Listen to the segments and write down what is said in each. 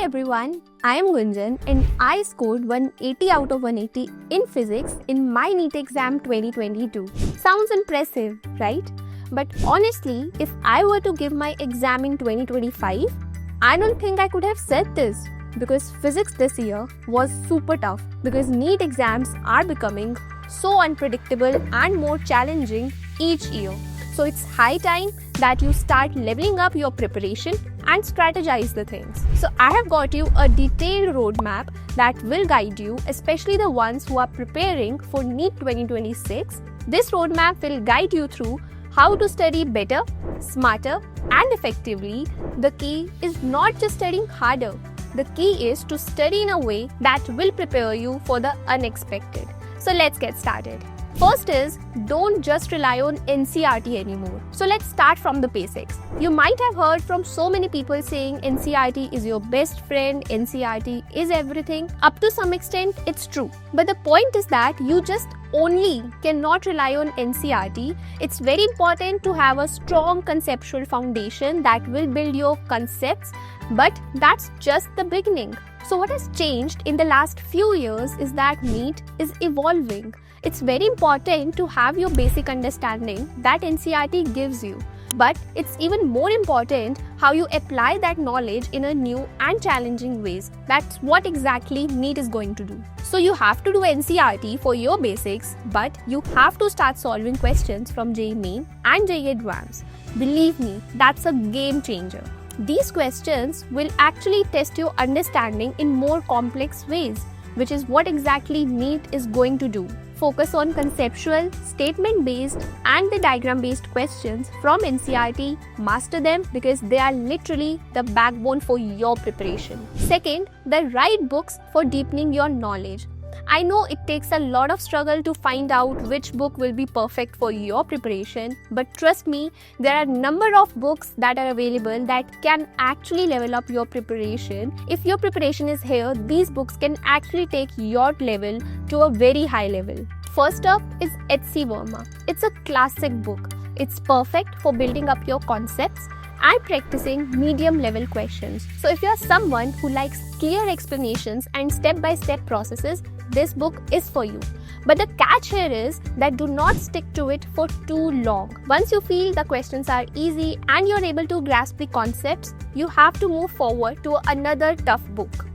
everyone, I am Gunjan and I scored 180 out of 180 in physics in my NEET exam 2022. Sounds impressive, right? But honestly, if I were to give my exam in 2025, I don't think I could have said this because physics this year was super tough because NEET exams are becoming so unpredictable and more challenging each year. So it's high time that you start leveling up your preparation and strategize the things. So I have got you a detailed roadmap that will guide you, especially the ones who are preparing for NEET 2026. This roadmap will guide you through how to study better, smarter, and effectively. The key is not just studying harder. The key is to study in a way that will prepare you for the unexpected. So let's get started. First is, don't just rely on NCERT anymore. So let's start from the basics. You might have heard from so many people saying NCERT is your best friend, NCERT is everything. Up to some extent, it's true. But the point is that you just only cannot rely on NCERT. It's very important to have a strong conceptual foundation that will build your concepts, but that's just the beginning. So what has changed in the last few years is that NEET is evolving. It's very important to have your basic understanding that NCERT gives you. But it's even more important how you apply that knowledge in a new and challenging ways. That's what exactly NEET is going to do. So you have to do NCERT for your basics, but you have to start solving questions from JEE Main and JEE Advanced. Believe me, that's a game changer. These questions will actually test your understanding in more complex ways, which is what exactly NEET is going to do. Focus on conceptual, statement-based and the diagram-based questions from NCERT. Master them because they are literally the backbone for your preparation. Second, the right books for deepening your knowledge. I know it takes a lot of struggle to find out which book will be perfect for your preparation, but trust me, there are a number of books that are available that can actually level up your preparation. If your preparation is here, these books can actually take your level to a very high level. First up is H.C. Verma. It's a classic book. It's perfect for building up your concepts and practicing medium level questions. So if you are someone who likes clear explanations and step-by-step processes, this book is for you. But the catch here is that do not stick to it for too long. Once you feel the questions are easy and you're able to grasp the concepts, you have to move forward to another tough book.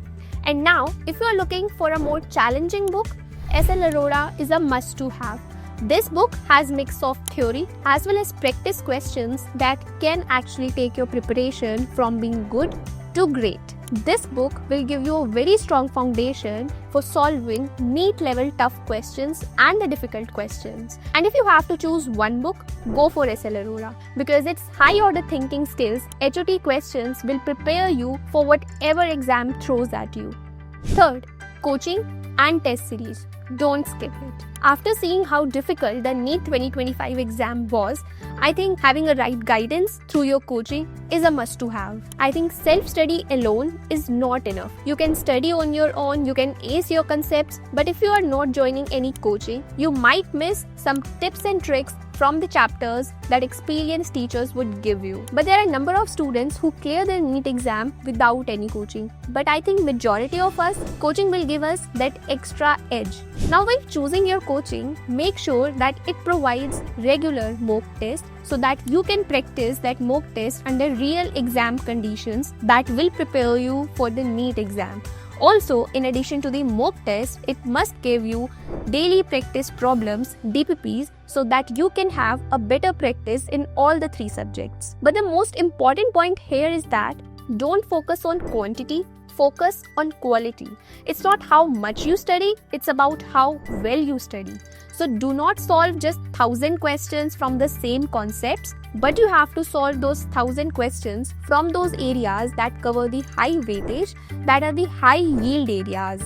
And now, if you are looking for a more challenging book, S.L. Arora is a must-to-have. This book has mix of theory as well as practice questions that can actually take your preparation from being good to great. This book will give you a very strong foundation for solving NEET level tough questions and the difficult questions. And if you have to choose one book, go for S.L. Arora because its high order thinking skills, HOT questions will prepare you for whatever exam throws at you. Third, coaching and test series. Don't skip it. After seeing how difficult the NEET 2025 exam was, I think having a right guidance through your coaching is a must to have. I think self-study alone is not enough. You can study on your own, you can ace your concepts, but if you are not joining any coaching, you might miss some tips and tricks from the chapters that experienced teachers would give you. But there are a number of students who clear their NEET exam without any coaching. But I think majority of us, coaching will give us that extra edge. Now while choosing your coaching, make sure that it provides regular mock tests so that you can practice that mock test under real exam conditions that will prepare you for the NEET exam. Also, in addition to the mock test, it must give you daily practice problems, DPPs, so that you can have a better practice in all the three subjects. But the most important point here is that don't focus on quantity, focus on quality. It's not how much you study, it's about how well you study. So do not solve just 1,000 questions from the same concepts, but you have to solve those 1,000 questions from those areas that cover the high weightage, that are the high yield areas.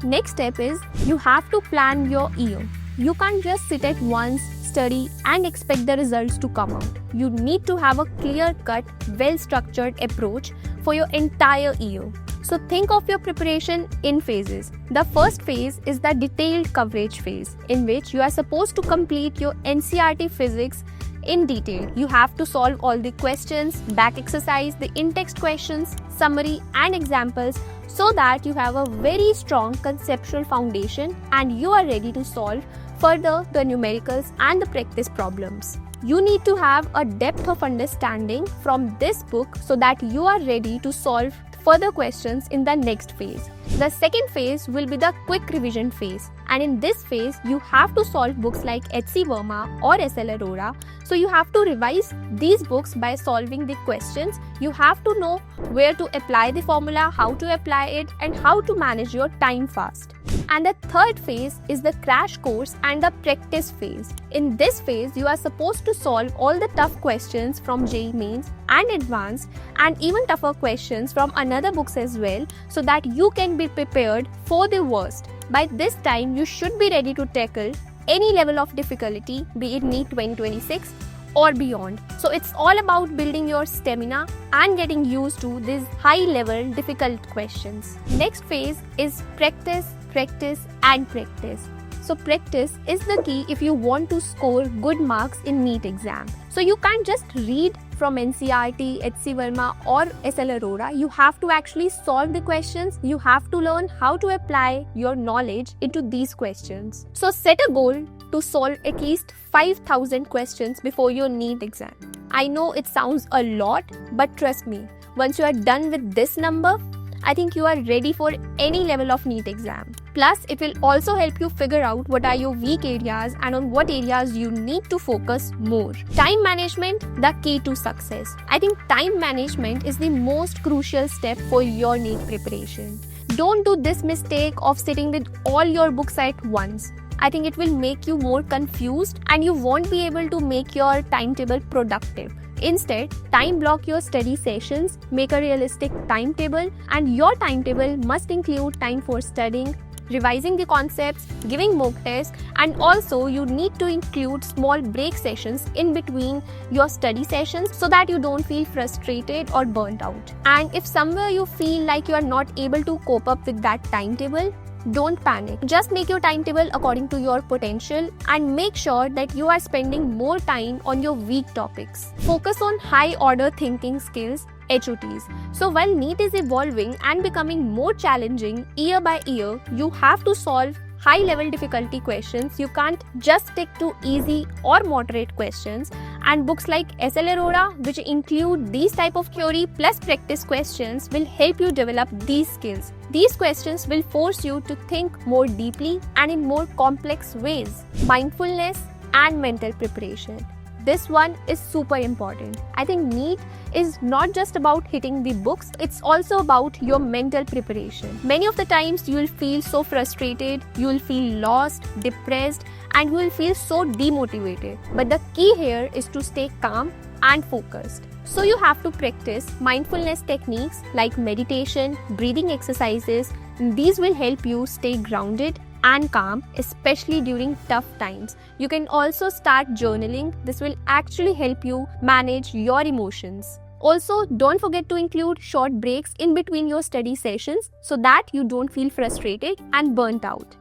Next step is you have to plan your year. You can't just sit at once, study and expect the results to come out. You need to have a clear-cut, well-structured approach for your entire year. So think of your preparation in phases. The first phase is the detailed coverage phase, in which you are supposed to complete your NCERT physics in detail. You have to solve all the questions, back exercise, the in-text questions, summary and examples, so that you have a very strong conceptual foundation and you are ready to solve further the numericals and the practice problems. You need to have a depth of understanding from this book so that you are ready to solve further questions in the next phase. The second phase will be the quick revision phase, and in this phase you have to solve books like H.C. Verma or S.L. Arora. So you have to revise these books by solving the questions. You have to know where to apply the formula, how to apply it, and how to manage your time fast. And the third phase is the crash course and the practice phase. In this phase, you are supposed to solve all the tough questions from JEE Mains and Advanced, and even tougher questions from another books as well, so that you can be prepared for the worst. By this time, you should be ready to tackle any level of difficulty, be it NEET 2026 or beyond. So it's all about building your stamina and getting used to these high level difficult questions. Next phase is practice, practice and practice. So practice is the key if you want to score good marks in NEET exam. So you can't just read from NCERT, H.C. Verma or S.L. Arora. You have to actually solve the questions. You have to learn how to apply your knowledge into these questions. So set a goal to solve at least 5,000 questions before your NEET exam. I know it sounds a lot, but trust me, once you are done with this number, I think you are ready for any level of NEET exam. Plus, it will also help you figure out what are your weak areas and on what areas you need to focus more. Time management, the key to success. I think time management is the most crucial step for your NEET preparation. Don't do this mistake of sitting with all your books at once. I think it will make you more confused and you won't be able to make your timetable productive. Instead, time block your study sessions, make a realistic timetable, and your timetable must include time for studying, revising the concepts, giving mock tests, and also you need to include small break sessions in between your study sessions so that you don't feel frustrated or burnt out. And if somewhere you feel like you are not able to cope up with that timetable, don't panic. Just make your timetable according to your potential and make sure that you are spending more time on your weak topics. Focus on high order thinking skills, HOTs. So while NEET is evolving and becoming more challenging year by year, you have to solve high level difficulty questions. You can't just stick to easy or moderate questions. And books like S.L. Arora, which include these type of theory plus practice questions, will help you develop these skills. These questions will force you to think more deeply and in more complex ways. Mindfulness and mental preparation. This one is super important. I think NEET is not just about hitting the books, it's also about your mental preparation. Many of the times you will feel so frustrated, you will feel lost, depressed, and you will feel so demotivated. But the key here is to stay calm and focused. So you have to practice mindfulness techniques like meditation, breathing exercises. These will help you stay grounded and calm, especially during tough times. You can also start journaling. This will actually help you manage your emotions. Also, don't forget to include short breaks in between your study sessions so that you don't feel frustrated and burnt out.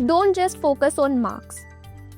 Don't just focus on marks.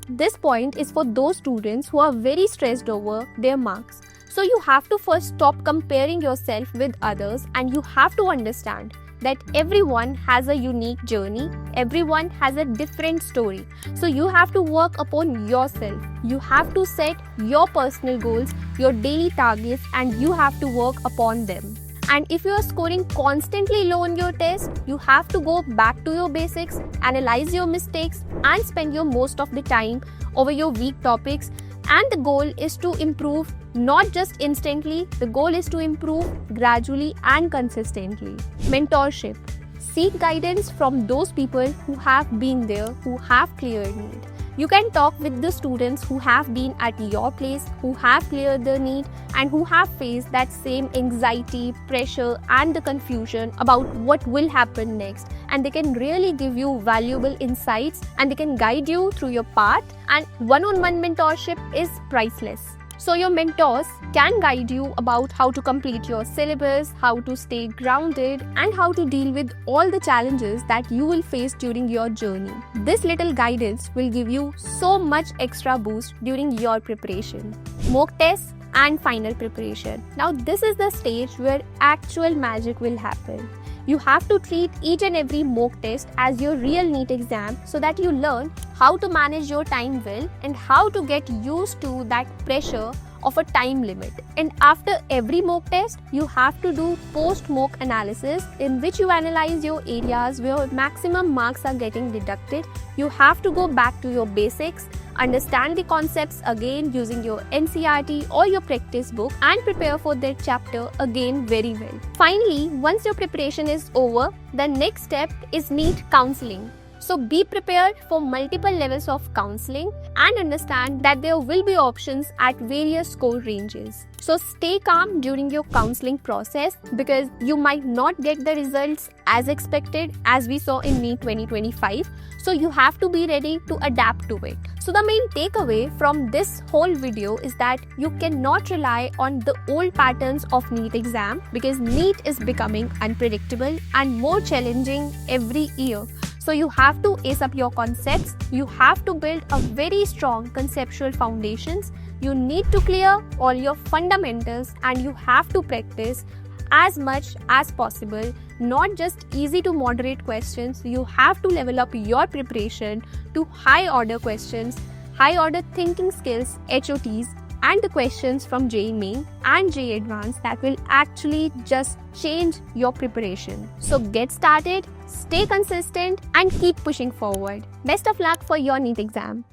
This point is for those students who are very stressed over their marks. So you have to first stop comparing yourself with others, and you have to understand that everyone has a unique journey, everyone has a different story. So you have to work upon yourself. You have to set your personal goals, your daily targets, and you have to work upon them. And if you are scoring constantly low on your test, you have to go back to your basics, analyze your mistakes, and spend your most of the time over your weak topics. And the goal is to improve not just instantly, the goal is to improve gradually and consistently. Mentorship. Seek guidance from those people who have been there, who have cleared NEET. You can talk with the students who have been at your place, who have cleared the NEET, and who have faced that same anxiety, pressure, and the confusion about what will happen next. And they can really give you valuable insights and they can guide you through your path. And one-on-one mentorship is priceless. So your mentors can guide you about how to complete your syllabus, how to stay grounded, and how to deal with all the challenges that you will face during your journey. This little guidance will give you so much extra boost during your preparation. Mock tests and final preparation. Now this is the stage where actual magic will happen. You have to treat each and every mock test as your real NEET exam so that you learn how to manage your time well and how to get used to that pressure of a time limit. And after every mock test, you have to do post-mock analysis in which you analyze your areas where maximum marks are getting deducted. You have to go back to your basics, understand the concepts again using your NCERT or your practice book, and prepare for that chapter again very well. Finally, once your preparation is over, the next step is NEET counseling. So be prepared for multiple levels of counseling and understand that there will be options at various score ranges. So stay calm during your counseling process because you might not get the results as expected as we saw in NEET 2025. So you have to be ready to adapt to it. So the main takeaway from this whole video is that you cannot rely on the old patterns of NEET exam because NEET is becoming unpredictable and more challenging every year. So you have to ace up your concepts, you have to build a very strong conceptual foundations, you need to clear all your fundamentals, and you have to practice as much as possible, not just easy to moderate questions. You have to level up your preparation to high order questions, high order thinking skills, HOTs, and the questions from JEE Main and JEE Advanced that will actually just change your preparation. So get started, stay consistent, and keep pushing forward. Best of luck for your NEET exam.